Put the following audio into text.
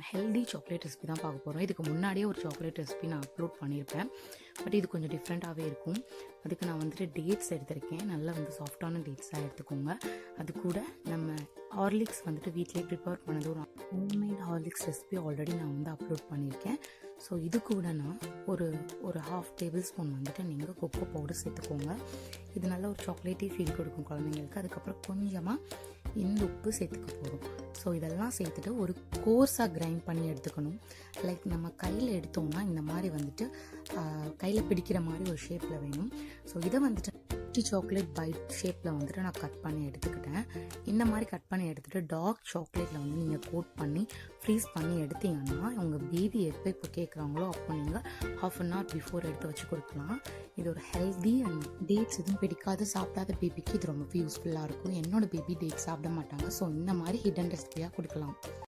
Healthy chocolate recipe தான் பார்க்க போகிறோம். இதுக்கு முன்னாடியே ஒரு சாக்லேட் ரெசிபி நான் அப்லோட் பண்ணியிருப்பேன். பட் இது கொஞ்சம் டிஃப்ரெண்ட்டாகவே இருக்கும். அதுக்கு நான் வந்துட்டு டேட்ஸ் எடுத்திருக்கேன். நல்லா சாஃப்டான டேட்ஸாக எடுத்துக்கோங்க. அது கூட நம்ம ஹார்லிக்ஸ் வந்துட்டு வீட்டிலே ப்ரிப்பேர் பண்ணது ஒரு ஹோம்மேட் ஹார்லிக்ஸ் ரெசிபி ஆல்ரெடி நான் அப்லோட் பண்ணியிருக்கேன். ஸோ இது கூட நான் ஒரு ஹாஃப் டேபிள் ஸ்பூன் வந்துட்டு நீங்கள் கொக்கோ பவுடர் சேர்த்துக்கோங்க. இது நல்ல ஒரு சாக்லேட்டி ஃபீல் கொடுக்கும் குழந்தைங்களுக்கு. அதுக்கப்புறம் கொஞ்சமாக இந்த உப்பு சேர்த்துக்க போகிறோம். ஸோ இதெல்லாம் சேர்த்துட்டு ஒரு கோர்ஸாக கிரைண்ட் பண்ணி எடுத்துக்கணும். லைக் நம்ம கையில் எடுத்தோம்னா இந்த மாதிரி வந்துட்டு கையில் பிடிக்கிற மாதிரி ஒரு ஷேப்பில் வேணும். ஸோ இதை வந்துட்டு சாக்லேட் பைட் ஷேப்பில் வந்துட்டு நான் கட் பண்ணி எடுத்துக்கிட்டேன். இந்த மாதிரி கட் பண்ணி எடுத்துகிட்டு டார்க் சாக்லேட்டில் நீங்கள் கோட் பண்ணி ஃப்ரீஸ் பண்ணி எடுத்தீங்கன்னா உங்கள் பேபி எப்போ கேட்குறாங்களோ அப்போ நீங்கள் ½ அன் ஹவர் பிஃபோர் எடுத்து வச்சு கொடுக்கலாம். இது ஒரு ஹெல்தி அண்ட் டேட்ஸ் எதுவும் பிடிக்காத சாப்பிடாத பேபிக்கு இது ரொம்ப யூஸ்ஃபுல்லாக இருக்கும். என்னோட பேபி டேட்ஸ் சாப்பிட மாட்டாங்க. ஸோ இந்த மாதிரி ஹிடன் ரெசிபியாக கொடுக்கலாம்.